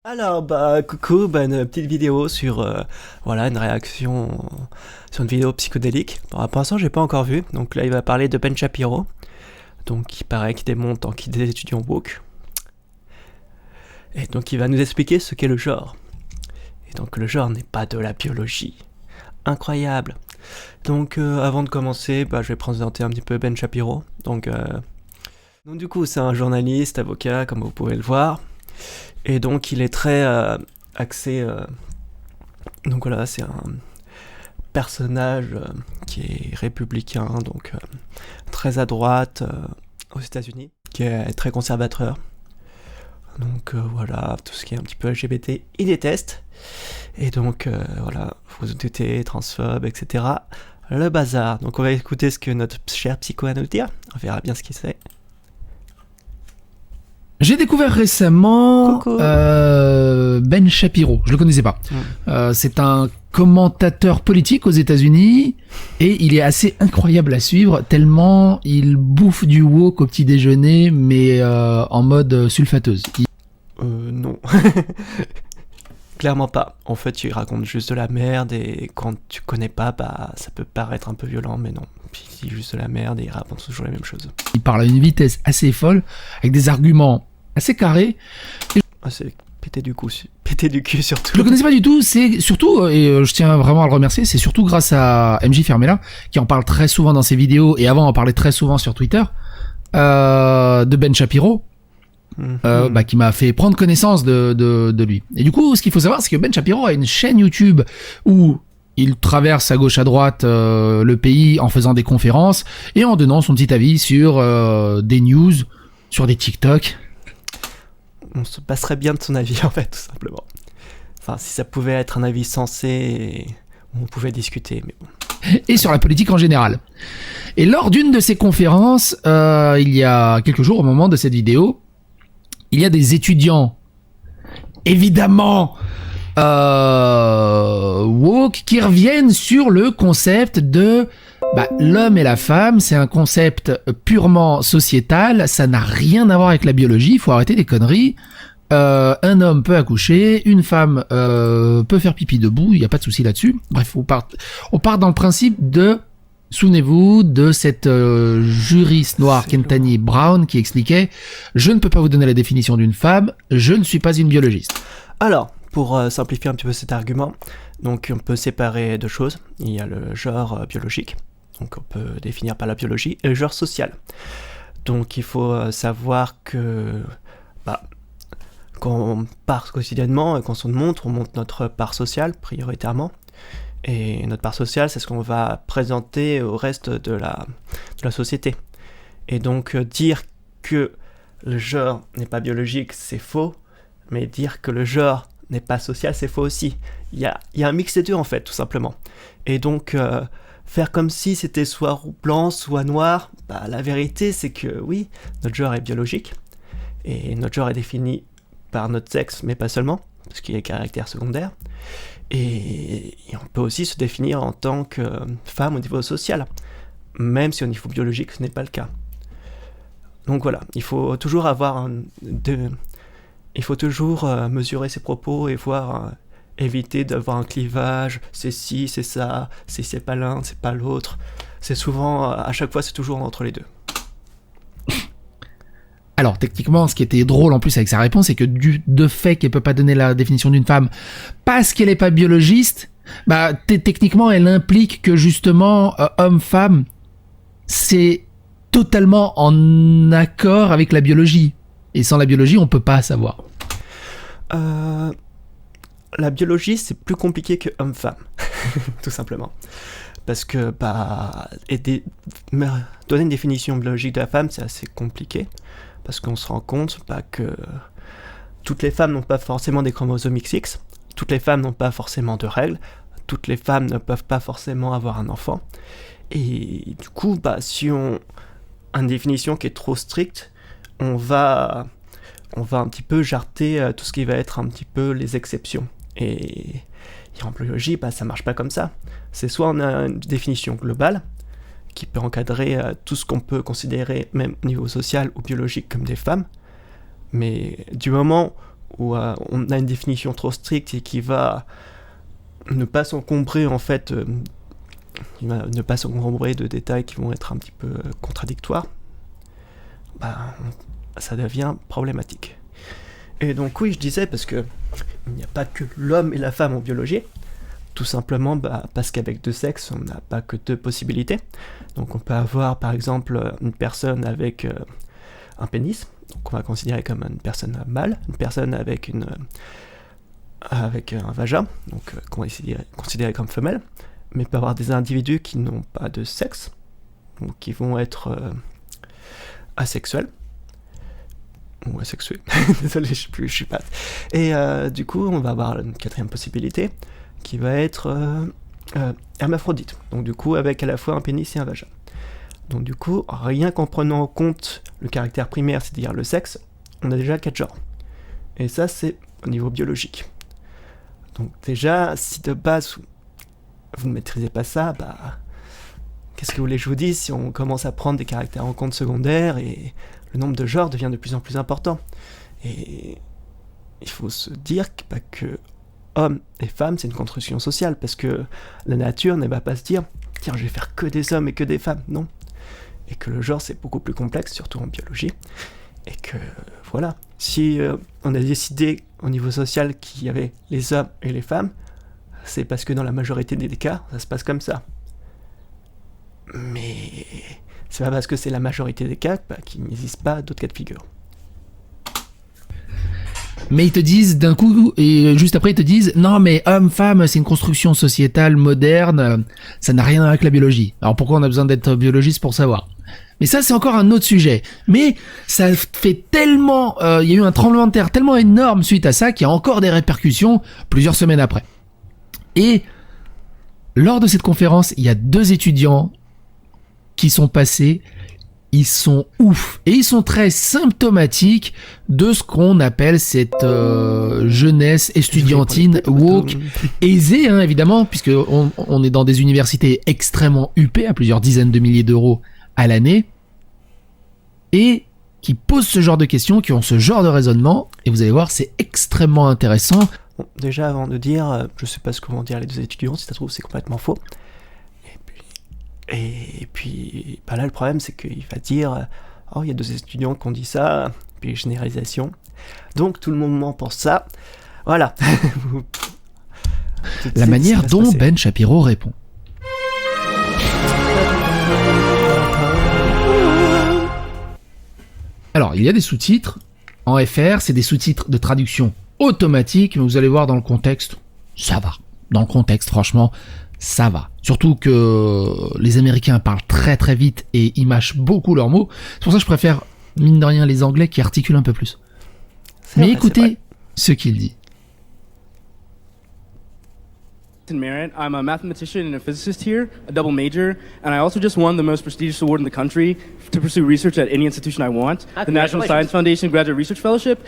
Alors, bah, coucou, bah, une petite vidéo sur, voilà, une réaction sur une vidéo psychodélique. Bon, pour l'instant, j'ai pas encore vu. Donc là, il va parler de Ben Shapiro. Donc, il paraît qu'il démonte en qu'il des étudiants woke. Et donc, il va nous expliquer ce qu'est le genre. Et donc, le genre n'est pas de la biologie. Incroyable. Donc, avant de commencer, bah, je vais présenter un petit peu Ben Shapiro. Donc du coup, c'est un journaliste, avocat, comme vous pouvez le voir. Et donc, il est très axé. Donc voilà, c'est un personnage qui est républicain, donc très à droite aux États-Unis, qui est très conservateur. Donc voilà, tout ce qui est un petit peu LGBT, il déteste. Et donc voilà, vous vous doutez, transphobe, etc. Le bazar. Donc on va écouter ce que notre cher psycho a à nous dire. On verra bien ce qu'il sait. J'ai découvert récemment Ben Shapiro. Je le connaissais pas. C'est un commentateur politique aux États-Unis et il est assez incroyable à suivre tellement il bouffe du wok au petit déjeuner, mais en mode sulfateuse. Non. Clairement pas. En fait, il raconte juste de la merde et quand tu connais pas, bah ça peut paraître un peu violent, mais non. Puis il dit juste de la merde et il raconte toujours la même chose. Il parle à une vitesse assez folle, avec des arguments assez carrés. Ah, c'est pété du cul surtout. Je le connaissais pas du tout, c'est surtout, et je tiens vraiment à le remercier, c'est surtout grâce à MJ Fermella, qui en parle très souvent dans ses vidéos, et avant en parlait très souvent sur Twitter, de Ben Shapiro, qui m'a fait prendre connaissance de lui. Et du coup, ce qu'il faut savoir, c'est que Ben Shapiro a une chaîne YouTube où il traverse à gauche à droite le pays en faisant des conférences, et en donnant son petit avis sur des news, sur des TikTok. On se passerait bien de son avis en fait, tout simplement. Enfin, si ça pouvait être un avis sensé, on pouvait discuter, mais bon. Et sur la politique en général. Et lors d'une de ces conférences, il y a quelques jours, au moment de cette vidéo, il y a des étudiants, évidemment, woke, qui reviennent sur le concept de l'homme et la femme. C'est un concept purement sociétal, ça n'a rien à voir avec la biologie, il faut arrêter les conneries. Un homme peut accoucher, une femme peut faire pipi debout, il n'y a pas de souci là-dessus. Bref, on part dans le principe de, souvenez-vous de cette juriste noire Kentani Brown qui expliquait « Je ne peux pas vous donner la définition d'une femme, je ne suis pas une biologiste ». Alors, pour simplifier un petit peu cet argument, donc on peut séparer deux choses. Il y a le genre biologique, donc on peut définir par la biologie, et le genre social. Donc il faut savoir que quand on part quotidiennement, quand on monte notre part sociale prioritairement. Et notre part sociale, c'est ce qu'on va présenter au reste de la société. Et donc dire que le genre n'est pas biologique, c'est faux, mais dire que le genre n'est pas social, c'est faux aussi. Il y a un mix des deux en fait, tout simplement. Et donc faire comme si c'était soit blanc, soit noir, la vérité c'est que oui, notre genre est biologique, et notre genre est défini par notre sexe, mais pas seulement, parce qu'il y a des caractères secondaires. Et on peut aussi se définir en tant que femme au niveau social, même si au niveau biologique ce n'est pas le cas. Donc voilà, il faut toujours mesurer ses propos et éviter d'avoir un clivage, c'est ci, c'est ça, c'est pas l'un, c'est pas l'autre. C'est souvent, à chaque fois, c'est toujours entre les deux. Alors techniquement, ce qui était drôle en plus avec sa réponse, c'est que de fait qu'elle peut pas donner la définition d'une femme parce qu'elle est pas biologiste, techniquement elle implique que justement homme-femme, c'est totalement en accord avec la biologie. Et sans la biologie, on peut pas savoir. La biologie, c'est plus compliqué que homme-femme, tout simplement. Parce que donner une définition biologique de la femme, c'est assez compliqué. Parce qu'on se rend compte que toutes les femmes n'ont pas forcément des chromosomes XX, toutes les femmes n'ont pas forcément de règles, toutes les femmes ne peuvent pas forcément avoir un enfant. Et du coup, si on a une définition qui est trop stricte, on va un petit peu jarter tout ce qui va être un petit peu les exceptions. Et en biologie, ça marche pas comme ça. C'est soit on a une définition globale, qui peut encadrer tout ce qu'on peut considérer, même au niveau social ou biologique, comme des femmes. Mais du moment où on a une définition trop stricte et qui va ne pas s'encombrer en fait, il va ne pas s'encombrer de détails qui vont être un petit peu contradictoires, ça devient problématique. Et donc oui, je disais, parce que il n'y a pas que l'homme et la femme en biologie, tout simplement parce qu'avec deux sexes, on n'a pas que deux possibilités. Donc on peut avoir par exemple une personne avec un pénis, donc on va considérer comme une personne mâle, une personne avec un vagin, donc qu'on va considérer comme femelle, mais il peut y avoir des individus qui n'ont pas de sexe, donc qui vont être asexuels, ou asexués, désolé, je suis pas. Et du coup, on va avoir une quatrième possibilité, qui va être hermaphrodite, donc du coup avec à la fois un pénis et un vagin. Donc du coup, rien qu'en prenant en compte le caractère primaire, c'est-à-dire le sexe, on a déjà 4 genres. Et ça, c'est au niveau biologique. Donc déjà, si de base, vous ne maîtrisez pas ça, qu'est-ce que vous voulez que je vous dise si on commence à prendre des caractères en compte secondaires et le nombre de genres devient de plus en plus important. Et il faut se dire que hommes et femmes, c'est une construction sociale, parce que la nature ne va pas se dire « Tiens, je vais faire que des hommes et que des femmes », non. Et que le genre, c'est beaucoup plus complexe, surtout en biologie. Et que, voilà, si on a décidé au niveau social qu'il y avait les hommes et les femmes, c'est parce que dans la majorité des cas, ça se passe comme ça. Mais c'est pas parce que c'est la majorité des cas qu'il n'existe pas d'autres cas de figure. Mais ils te disent d'un coup, et juste après ils te disent, non mais homme-femme, c'est une construction sociétale moderne, ça n'a rien à voir avec la biologie. Alors pourquoi on a besoin d'être biologiste pour savoir ? Mais ça c'est encore un autre sujet. Mais ça fait tellement, il y a eu un tremblement de terre tellement énorme suite à ça qu'il y a encore des répercussions plusieurs semaines après. Et lors de cette conférence, il y a 2 étudiants qui sont passés. Ils sont ouf et ils sont très symptomatiques de ce qu'on appelle cette jeunesse estudiantine woke aisée, hein, évidemment, puisque on est dans des universités extrêmement huppées à plusieurs dizaines de milliers d'euros à l'année et qui posent ce genre de questions, qui ont ce genre de raisonnement, et vous allez voir, c'est extrêmement intéressant. Bon, déjà, avant de dire, je sais pas ce que vont dire les 2 étudiants, si ça se trouve c'est complètement faux. Et puis là, le problème, c'est qu'il va dire « Oh, il y a 2 étudiants qui ont dit ça », puis généralisation. Donc, tout le monde pense ça. Voilà. La manière dont Ben Shapiro répond. Alors, il y a des sous-titres. En FR, c'est des sous-titres de traduction automatique, mais vous allez voir dans le contexte, ça va. Dans le contexte, franchement, ça va. Surtout que les Américains parlent très très vite et ils mâchent beaucoup leurs mots. C'est pour ça que je préfère, mine de rien, les Anglais qui articulent un peu plus. Mais écoutez ce qu'il dit. Merritt. I'm a mathematician and a physicist here, a double major, and I also just won the most prestigious award in the country to pursue research at any institution I want, the National Science Foundation Graduate Research Fellowship.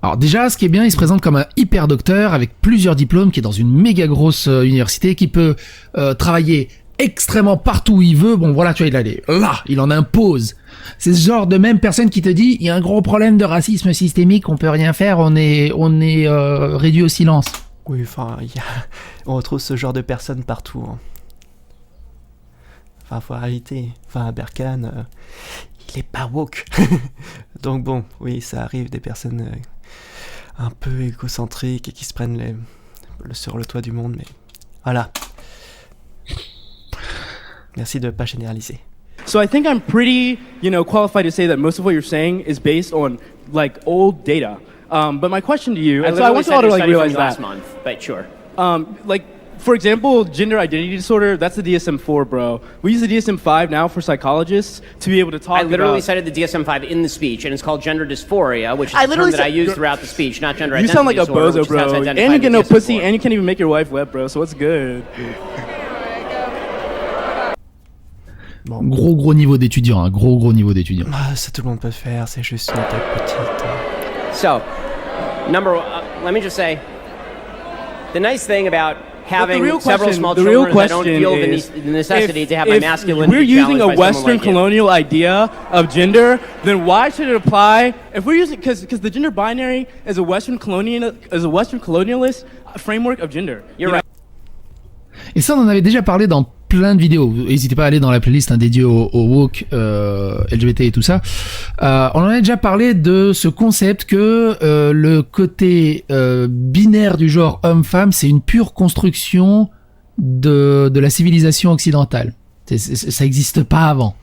Alors déjà, ce qui est bien, il se présente comme un hyper docteur avec plusieurs diplômes, qui est dans une méga grosse université, qui peut travailler extrêmement partout où il veut. Bon voilà, tu vois, il en impose. C'est ce genre de même personne qui te dit, il y a un gros problème de racisme systémique, on peut rien faire, on est réduit au silence. Oui, enfin, on retrouve ce genre de personnes partout. Hein. Enfin, faut arrêter. Enfin, Berkane, il est pas woke. Donc bon, oui, ça arrive des personnes un peu égocentriques et qui se prennent sur le toit du monde, mais voilà. Merci de ne pas généraliser. So I think I'm pretty, qualified to say that most of what you're saying is based on, old data. But my question to you, and so I want you all to realize that. Last month, but sure. For example, gender identity disorder, that's the DSM-4, bro. We use the DSM-5 now for psychologists to be able to talk about... I literally cited the DSM-5 in the speech, and it's called gender dysphoria, which is a term that I use throughout the speech, not gender identity disorder. You sound like a bozo, bro. And you get no pussy, and you can't even make your wife wet, bro, so what's good? Bon. Gros niveau d'étudiant, hein. Gros niveau d'étudiant. Ça tout le monde peut faire, c'est juste une tête petite. So, let me just say, the nice thing about having real several question- small the real children, I don't question feel is, the necessity to have my if masculinity we're using challenged a by someone Western like you. colonial idea of gender, then why should it apply? If we're using, because the gender binary is a Western colonialist framework of gender. You're You know? right. Et ça, on en avait déjà parlé dans plein de vidéos. N'hésitez pas à aller dans la playlist dédiée au woke, LGBT et tout ça. On en a déjà parlé de ce concept que le côté binaire du genre homme-femme, c'est une pure construction de la civilisation occidentale. Ça n'existe pas avant.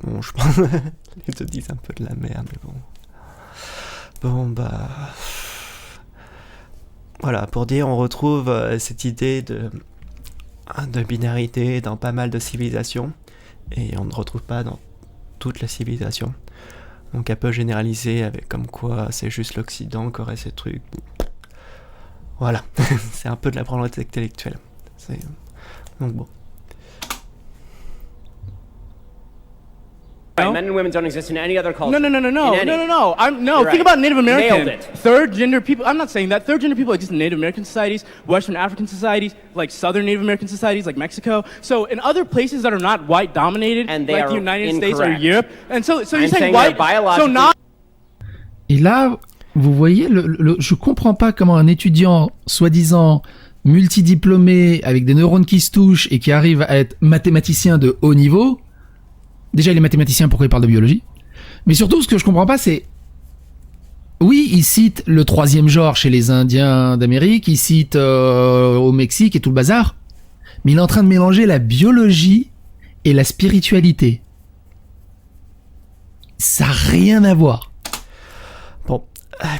Bon, je pense les deux disent un peu de la merde, mais bon. Bon, bah... Voilà, pour dire, on retrouve cette idée de binarité dans pas mal de civilisations, et on ne retrouve pas dans toute la civilisation. Donc un peu généralisé, avec comme quoi c'est juste l'Occident qui aurait ces trucs. Voilà, c'est un peu de la branlette intellectuelle. Donc bon. Right, men and women don't exist in any other culture. No. In any. You're Think right. about Native American. Nailed it. Third gender people. I'm not saying that. Third gender people exist in Native American societies, Western African societies, like Southern Native American societies, like Mexico. So in other places that are not white dominated, And they like are the United States or incorrect. Europe, and so you're I'm saying saying white. they're biologically- So not. Et là, vous voyez, je comprends pas comment un étudiant soi-disant multidiplômé avec des neurones qui se touchent et qui arrive à être mathématicien de haut niveau. Déjà, il est mathématicien, pourquoi il parle de biologie? Mais surtout, ce que je comprends pas, c'est... Oui, il cite le troisième genre chez les Indiens d'Amérique, il cite au Mexique et tout le bazar, mais il est en train de mélanger la biologie et la spiritualité. Ça n'a rien à voir. Bon,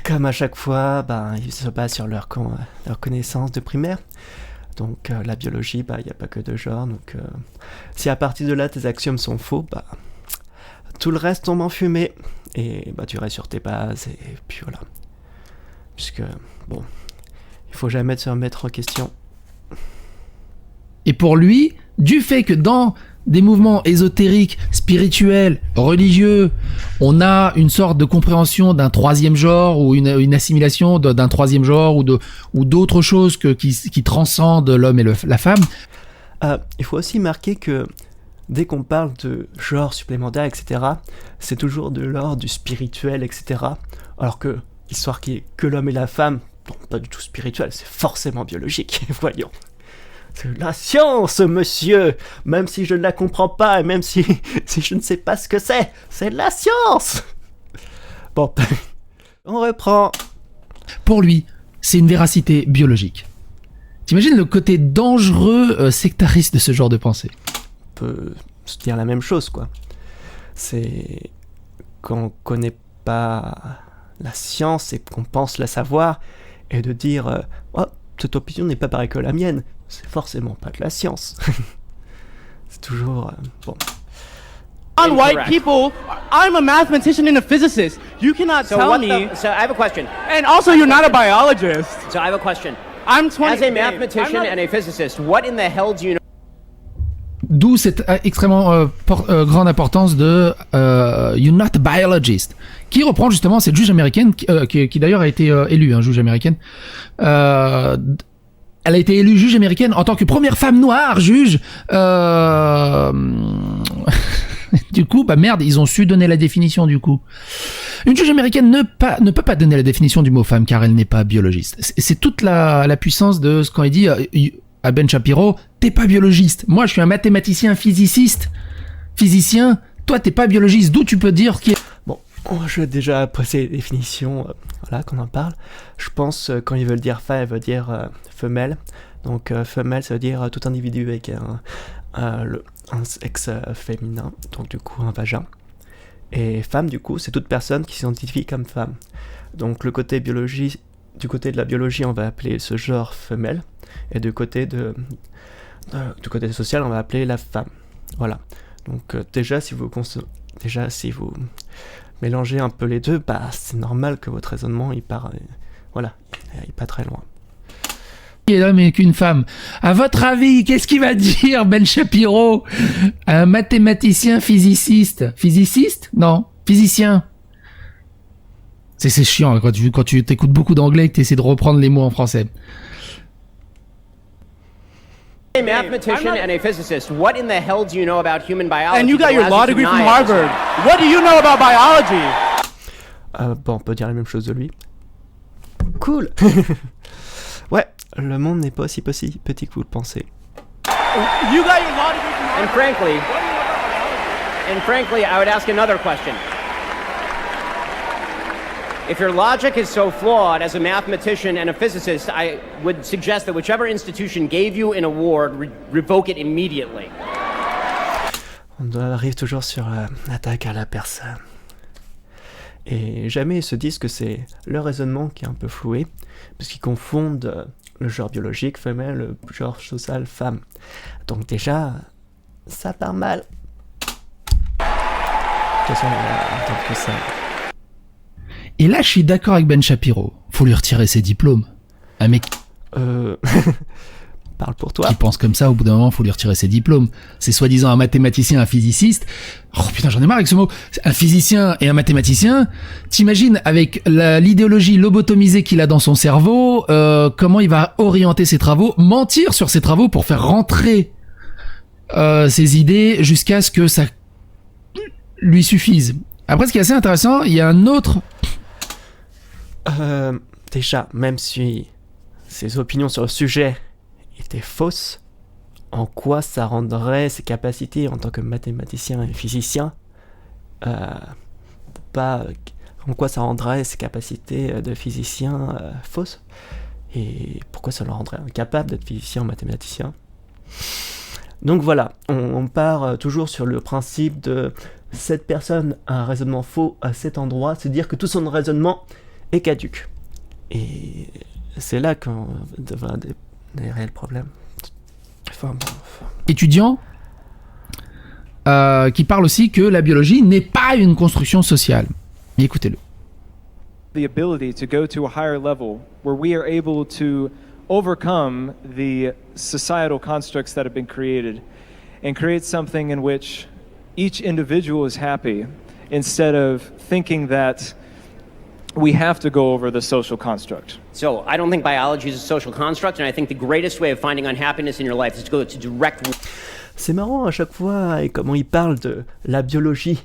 comme à chaque fois, ils se basent sur leur connaissance de primaire. Donc la biologie, il n'y a pas que deux genres. Donc si à partir de là tes axiomes sont faux, tout le reste tombe en fumée. Et tu restes sur tes bases et puis voilà. Puisque, bon, il faut jamais se remettre en question. Et pour lui, du fait que dans des mouvements ésotériques, spirituels, religieux, on a une sorte de compréhension d'un troisième genre ou une assimilation d'un troisième genre ou d'autres choses qui transcendent l'homme et la femme. Il faut aussi marquer que dès qu'on parle de genre supplémentaire, etc., c'est toujours de l'ordre du spirituel, etc. Alors que l'histoire qui est que l'homme et la femme, non, pas du tout spirituel, c'est forcément biologique, voyons. C'est la science, monsieur. Même si je ne la comprends pas et même si je ne sais pas ce que c'est de la science. Bon, on reprend. Pour lui, c'est une véracité biologique. T'imagines le côté dangereux, sectariste de ce genre de pensée? On peut se dire la même chose, quoi. C'est qu'on connaît pas la science et qu'on pense la savoir et de dire oh, cette opinion n'est pas pareille que la mienne. C'est forcément pas de la science. C'est toujours bon. Non-white people. I'm a mathematician and a physicist. You cannot So tell what me. So I have a question. And also, you're not a biologist. So I have a question. I'm 20. As a mathematician and a physicist, what in the hell do you know? D'où cette extrêmement grande importance de You're not a biologist, qui reprend justement cette juge américaine qui d'ailleurs a été élue, juge américaine. Elle a été élue juge américaine en tant que première femme noire juge. Du coup, merde, ils ont su donner la définition du coup. Une juge américaine ne peut pas donner la définition du mot femme car elle n'est pas biologiste. C'est toute la puissance de ce qu'on dit à Ben Shapiro, t'es pas biologiste. Moi, je suis un mathématicien physicien. Toi, t'es pas biologiste. D'où tu peux dire qui est... Bon, je vais déjà poser les définitions, voilà, qu'on en parle. Je pense quand ils veulent dire femme, ils veulent dire femelle. Donc femelle, ça veut dire tout individu avec un sexe féminin, donc du coup un vagin. Et femme, du coup, c'est toute personne qui s'identifie comme femme. Donc du côté de la biologie, on va appeler ce genre femelle. Et du côté social, on va appeler la femme. Voilà. Donc déjà, si vous mélangez un peu les deux, c'est normal que votre raisonnement, il part très loin. Qui est l'homme et qu'une femme. À votre avis, qu'est-ce qu'il va dire Ben Shapiro, un mathématicien physiciste? Physiciste? Non, physicien. C'est chiant quand tu t'écoutes beaucoup d'anglais et que tu essaies de reprendre les mots en français. A mathematician and a physicist, what in the hell do you know about human biology? And you got your law degree from Harvard. What do you know about biology? Bon, on peut dire la même chose de lui. Cool. Ouais, le monde n'est pas aussi petit que vous le pensez. You got your law degree from Harvard. And frankly, I would ask another question. If your logic is so flawed as a mathematician and a physicist, I would suggest that whichever institution gave you an award, revoke it immediately. On arrive toujours sur l'attaque à la personne. Et jamais ils se disent que c'est leur raisonnement qui est un peu floué, parce qu'ils confondent le genre biologique femelle, le genre social femme. Donc déjà, ça part mal. De toute façon, en tant que ça. Et là, je suis d'accord avec Ben Shapiro. Faut lui retirer ses diplômes. Un mec parle pour toi. qui pense comme ça, au bout d'un moment, faut lui retirer ses diplômes. C'est soi-disant un mathématicien, un physiciste. Oh putain, j'en ai marre avec ce mot. Un physicien et un mathématicien. T'imagines, avec l'idéologie lobotomisée qu'il a dans son cerveau, comment il va orienter ses travaux, mentir sur ses travaux pour faire rentrer ses idées jusqu'à ce que ça lui suffise. Après, ce qui est assez intéressant, il y a un autre... Déjà, même si ses opinions sur le sujet étaient fausses, en quoi ça rendrait ses capacités en tant que mathématicien et physicien en quoi ça rendrait ses capacités de physicien fausses? Et pourquoi ça le rendrait incapable d'être physicien ou mathématicien? Donc voilà, on part toujours sur le principe de cette personne a un raisonnement faux à cet endroit, c'est dire que tout son raisonnement est caduque. Et c'est là qu'on devient des réels problèmes. Étudiant qui parle aussi que la biologie n'est pas une construction sociale. Écoutez-le. The ability to go to a higher level where we are able to overcome the societal constructs that have been created and create something in which each individual is happy instead of thinking that we have to go over the social construct. So I don't think biology is a social construct, and I think the greatest way of finding unhappiness in your life is to go to direct... C'est marrant à chaque fois et comment ils parlent de la biologie,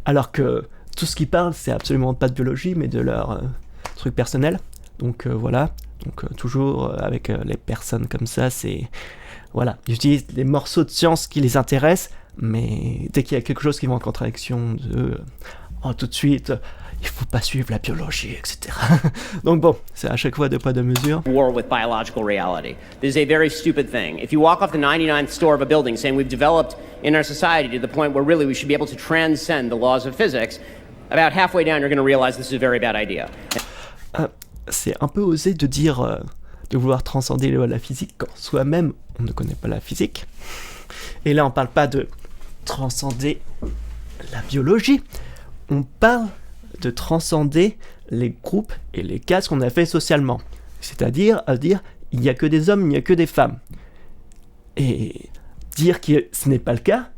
alors que tout ce qu'ils parlent c'est absolument pas de biologie mais de leur truc personnel. Donc voilà, donc toujours avec les personnes comme ça, c'est... Voilà, ils utilisent des morceaux de science qui les intéressent, mais dès qu'il y a quelque chose qui va en contradiction de... tout de suite... il faut pas suivre la biologie, etc. Donc bon, c'est à chaque fois deux poids deux mesures. War with biological reality. This is a very stupid thing. If you walk off the 99th store of a building saying we've developed in our society to the point where really we should be able to transcend the laws of physics, about halfway down you're going to realize this is a very bad idea. C'est un peu osé de dire de vouloir transcender les lois de la physique quand soi-même on ne connaît pas la physique. Et là on parle pas de transcender la biologie, on parle de transcender les groupes et les cases qu'on a fait socialement. C'est-à-dire à dire il n'y a que des hommes, il n'y a que des femmes. Et dire que ce n'est pas le cas,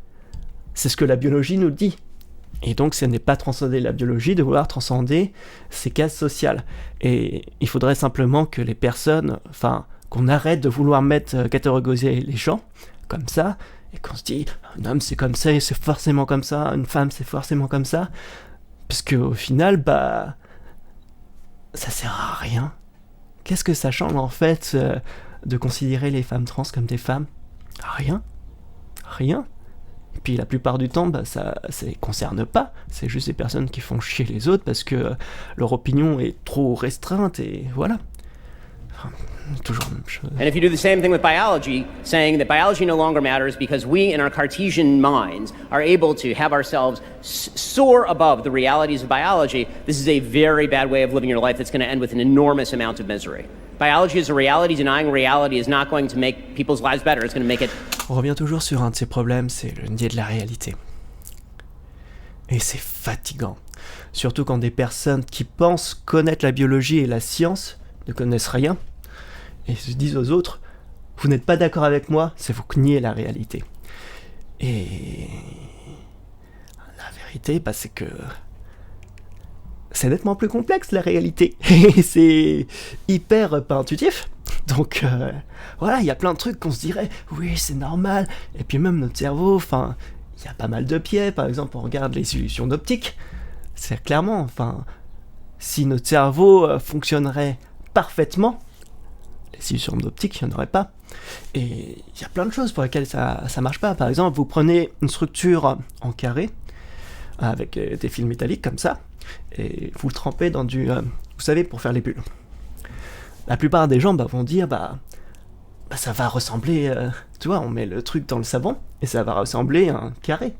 c'est ce que la biologie nous dit. Et donc ce n'est pas transcender la biologie de vouloir transcender ces cases sociales. Et il faudrait simplement que les personnes, qu'on arrête de vouloir catégoriser les gens comme ça, et qu'on se dit un homme c'est comme ça et c'est forcément comme ça, une femme c'est forcément comme ça. Parce qu'au final, ça sert à rien. Qu'est-ce que ça change en fait de considérer les femmes trans comme des femmes? Rien. Et puis la plupart du temps, ça les concerne pas. C'est juste des personnes qui font chier les autres parce que leur opinion est trop restreinte et voilà. Toujours la même chose. And if you do the same thing with biology, saying that biology no longer matters because we in our Cartesian minds are able to have ourselves soar above the realities of biology, this is a very bad way of living your life that's going to end with an enormous amount of misery. Biology is a reality. Denying reality is not going to make people's lives better. It's going to make it... On revient toujours sur un de ces problèmes, c'est le nier de la réalité. Et c'est fatigant. Surtout quand des personnes qui pensent connaître la biologie et la science ne connaissent rien. Et se disent aux autres, vous n'êtes pas d'accord avec moi, c'est vous qui niez la réalité. Et la vérité, c'est que c'est nettement plus complexe la réalité. Et c'est hyper pas intuitif. Donc voilà, il y a plein de trucs qu'on se dirait, oui, c'est normal. Et puis même notre cerveau, enfin, il y a pas mal de biais. Par exemple, on regarde les illusions d'optique. C'est clairement, enfin, si notre cerveau fonctionnerait parfaitement, les illusions d'optique, il n'y en aurait pas. Et il y a plein de choses pour lesquelles ça marche pas. Par exemple, vous prenez une structure en carré, avec des fils métalliques comme ça, et vous le trempez dans du... vous savez, pour faire les bulles. La plupart des gens vont dire, ça va ressembler... tu vois, on met le truc dans le savon, et ça va ressembler à un carré.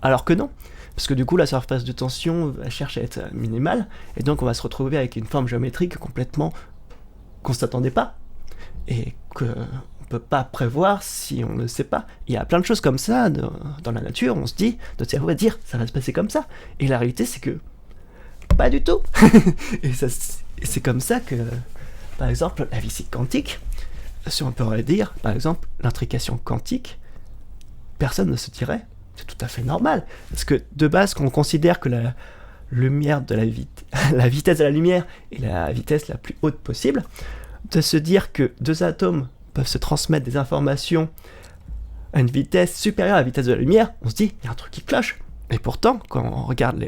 Alors que non. Parce que du coup, la surface de tension cherche à être minimale, et donc on va se retrouver avec une forme géométrique complètement qu'on ne s'attendait pas, et qu'on ne peut pas prévoir si on ne le sait pas. Il y a plein de choses comme ça dans la nature, on se dit, notre cerveau va dire, ça va se passer comme ça. Et la réalité, c'est que pas du tout. Et c'est comme ça que, par exemple, la physique quantique, si on peut dire, par exemple, l'intrication quantique, personne ne se dirait, c'est tout à fait normal. Parce que de base, quand on considère que la lumière de la vitesse de la lumière est la vitesse la plus haute possible, de se dire que deux atomes peuvent se transmettre des informations à une vitesse supérieure à la vitesse de la lumière, on se dit, il y a un truc qui cloche. Et pourtant, quand on regarde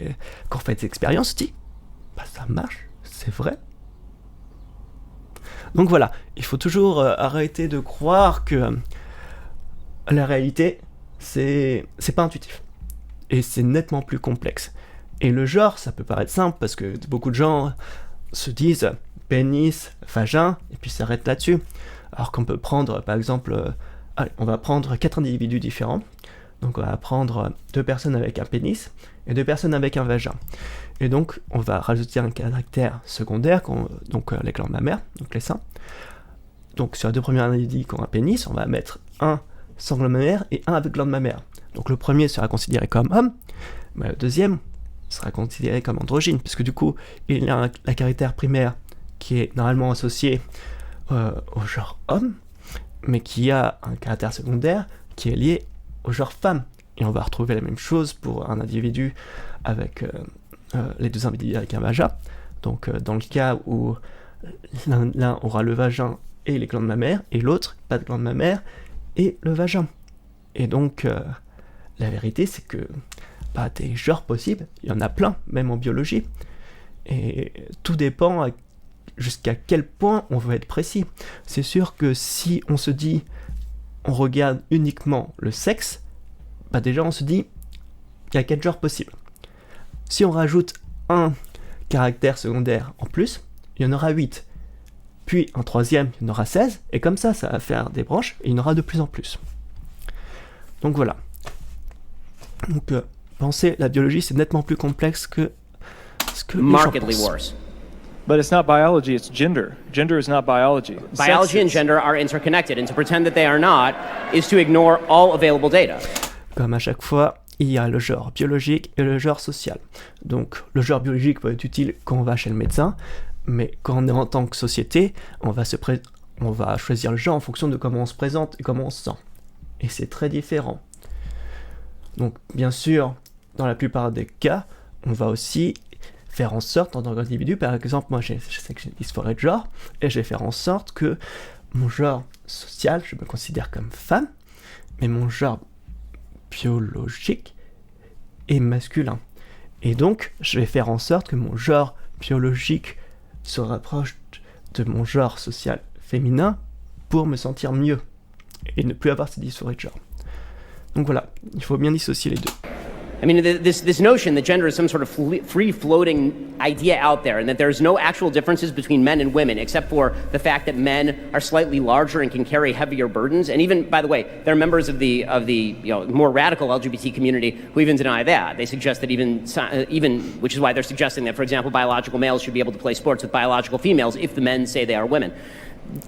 quand on fait des expériences, on se dit, ça marche, c'est vrai. Donc voilà, il faut toujours arrêter de croire que la réalité, c'est pas intuitif. Et c'est nettement plus complexe. Et le genre, ça peut paraître simple, parce que beaucoup de gens se disent pénis, vagin, et puis s'arrêtent là-dessus. Alors qu'on peut prendre, par exemple, on va prendre 4 individus différents. Donc on va prendre 2 personnes avec un pénis et 2 personnes avec un vagin. Et donc on va rajouter un caractère secondaire, donc les glandes mammaires, donc les seins. Donc sur les 2 premiers individus qui ont un pénis, on va mettre un sans glande mammaire et un avec glande mammaire. Donc le premier sera considéré comme homme, mais le deuxième sera considéré comme androgyne, puisque du coup il a un caractère primaire qui est normalement associé au genre homme, mais qui a un caractère secondaire qui est lié au genre femme. Et on va retrouver la même chose pour un individu avec les 2 individus avec un vagin. Donc dans le cas où l'un aura le vagin et les glandes mammaires, et l'autre pas de glandes mammaires et le vagin. Et donc la vérité, c'est que des genres possibles, il y en a plein, même en biologie. Et tout dépend jusqu'à quel point on veut être précis. C'est sûr que si on se dit, on regarde uniquement le sexe, déjà on se dit, il y a 4 genres possibles. Si on rajoute un caractère secondaire en plus, il y en aura 8. Puis un troisième, il y en aura 16, et comme ça va faire des branches, et il y en aura de plus en plus. Donc voilà. Donc pensez, la biologie c'est nettement plus complexe que ce que les gens Markedly pensent. worse. But it's not biology, it's gender. Gender is not biology. Biology and gender are interconnected, and to pretend that they are not is to ignore all available data. Comme à chaque fois, il y a le genre biologique et le genre social. Donc le genre biologique peut être utile quand on va chez le médecin, mais quand on est en tant que société, on va choisir le genre en fonction de comment on se présente et comment on se sent. Et c'est très différent. Donc bien sûr, dans la plupart des cas, on va aussi faire en sorte, en tant qu'individu, par exemple, moi je sais que j'ai une dysphorie de genre, et je vais faire en sorte que mon genre social, je me considère comme femme, mais mon genre biologique est masculin. Et donc, je vais faire en sorte que mon genre biologique se rapproche de mon genre social féminin pour me sentir mieux et ne plus avoir cette dysphorie de genre. Donc voilà, il faut bien dissocier les deux. I mean, this notion that gender is some sort of free-floating idea out there, and that there's no actual differences between men and women, except for the fact that men are slightly larger and can carry heavier burdens. And even, by the way, there are members of the more radical LGBT community who even deny that. They suggest that even, which is why they're suggesting that, for example, biological males should be able to play sports with biological females if the men say they are women.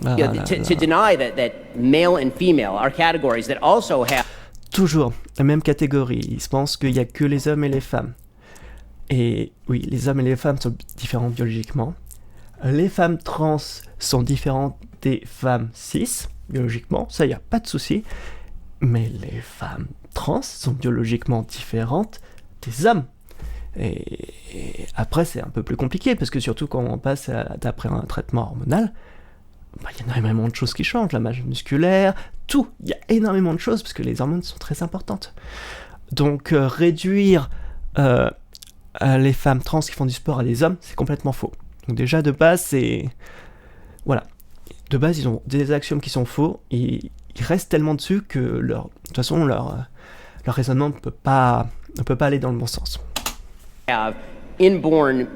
To deny that male and female are categories that also have toujours la même catégorie. Ils se pensent qu'il n'y a que les hommes et les femmes. Et oui, les hommes et les femmes sont différents biologiquement. Les femmes trans sont différentes des femmes cis, biologiquement. Ça, il n'y a pas de souci. Mais les femmes trans sont biologiquement différentes des hommes. Et après, c'est un peu plus compliqué, parce que surtout quand on passe d'après un traitement hormonal, il y a énormément de choses qui changent, la masse musculaire, tout. Il y a énormément de choses, parce que les hormones sont très importantes. Donc, réduire les femmes trans qui font du sport à des hommes, c'est complètement faux. Donc déjà, de base, c'est... Voilà. De base, ils ont des axiomes qui sont faux, et ils restent tellement dessus que de toute façon, leur raisonnement ne peut pas aller dans le bon sens. Have inborn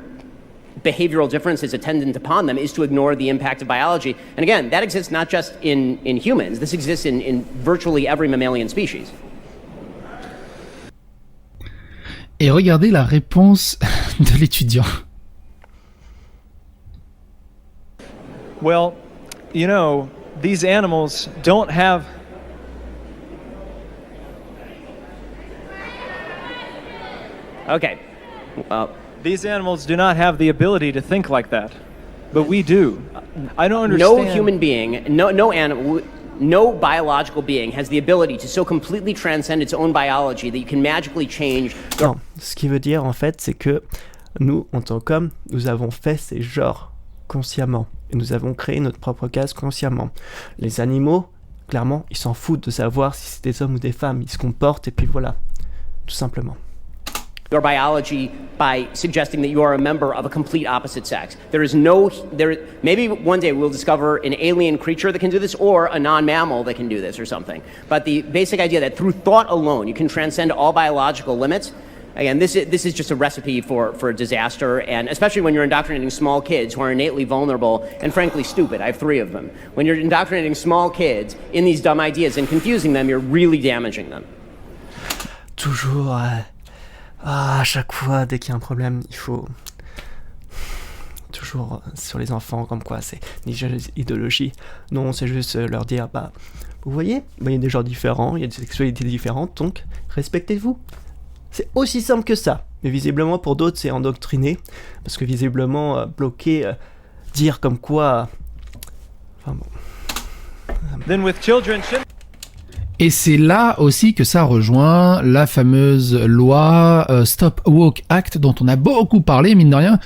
behavioral differences attendant upon them is to ignore the impact of biology. And again, that exists not just in humans, this exists in virtually every mammalian species. Et regardez la réponse de l'étudiant. Well, you know, these animals don't have... Okay. These animals do not have the ability to think like that, but we do. I don't understand. No human being, no animal, no biological being has the ability to so completely transcend its own biology that you can magically change. Non, ce qui veut dire en fait, c'est que nous, en tant qu'hommes, nous avons fait ces genres consciemment. Et nous avons créé notre propre case consciemment. Les animaux, clairement, ils s'en foutent de savoir si c'est des hommes ou des femmes. Ils se comportent et puis voilà, tout simplement. Your biology by suggesting that you are a member of a complete opposite sex. Maybe one day we'll discover an alien creature that can do this or a non-mammal that can do this or something. But the basic idea that through thought alone you can transcend all biological limits, again, this is just a recipe for disaster, and especially when you're indoctrinating small kids who are innately vulnerable and frankly stupid. I have 3 of them. When you're indoctrinating small kids in these dumb ideas and confusing them, you're really damaging them. Toujours... à chaque fois, dès qu'il y a un problème, il faut toujours sur les enfants, comme quoi c'est ni idéologie. Non, c'est juste leur dire, vous voyez, il y a des genres différents, il y a des sexualités différentes, donc respectez-vous. C'est aussi simple que ça. Mais visiblement, pour d'autres, c'est endoctriné, parce que visiblement, bloquer, dire comme quoi... Enfin bon... Then with children... Et c'est là aussi que ça rejoint la fameuse loi Stop Woke Act dont on a beaucoup parlé, mine de rien.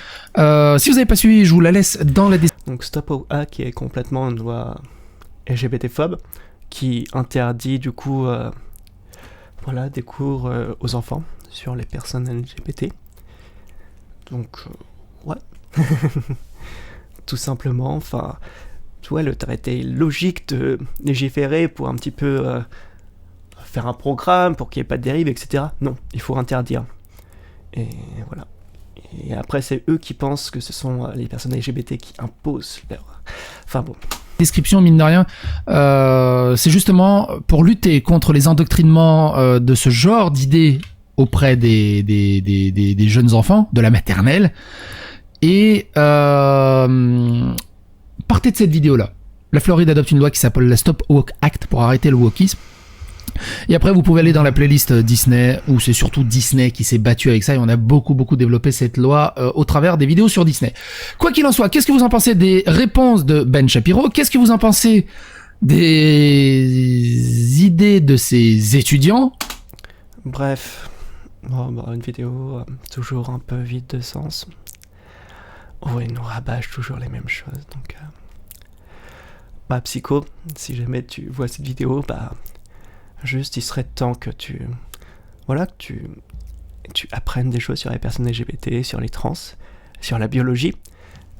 Si vous n'avez pas suivi, je vous la laisse dans la description. Donc Stop Woke Act qui est complètement une loi LGBT-phobe qui interdit du coup des cours aux enfants sur les personnes LGBT. Donc ouais, tout simplement, enfin... le traité logique de légiférer pour un petit peu faire un programme pour qu'il n'y ait pas de dérive, etc. Non, il faut interdire. Et voilà. Et après, c'est eux qui pensent que ce sont les personnes LGBT qui imposent leur... Enfin bon. Description, mine de rien, c'est justement pour lutter contre les endoctrinements de ce genre d'idées auprès des jeunes enfants, de la maternelle. Et... partez de cette vidéo-là. La Floride adopte une loi qui s'appelle la Stop Woke Act pour arrêter le wokisme. Et après, vous pouvez aller dans la playlist Disney, où c'est surtout Disney qui s'est battu avec ça, et on a beaucoup développé cette loi au travers des vidéos sur Disney. Quoi qu'il en soit, qu'est-ce que vous en pensez des réponses de Ben Shapiro? Qu'est-ce que vous en pensez des idées de ces étudiants? Bref, une vidéo toujours un peu vide de sens. Ils nous rabâchent toujours les mêmes choses, donc... Psycho, si jamais tu vois cette vidéo, juste il serait temps que tu apprennes des choses sur les personnes LGBT, sur les trans, sur la biologie,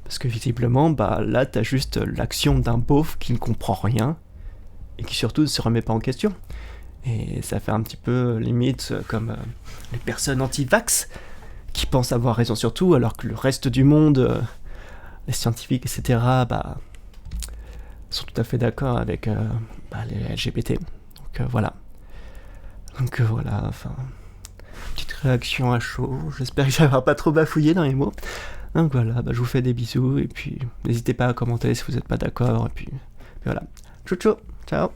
parce que visiblement, là t'as juste l'action d'un beauf qui ne comprend rien, et qui surtout ne se remet pas en question. Et ça fait un petit peu limite comme les personnes anti-vax, qui pensent avoir raison sur tout, alors que le reste du monde, les scientifiques, etc., sont tout à fait d'accord avec les LGBT. Donc voilà. Enfin, petite réaction à chaud. J'espère que j'avais pas trop bafouillé dans les mots. Donc voilà, je vous fais des bisous, et puis n'hésitez pas à commenter si vous n'êtes pas d'accord, et puis voilà. Ciao, ciao.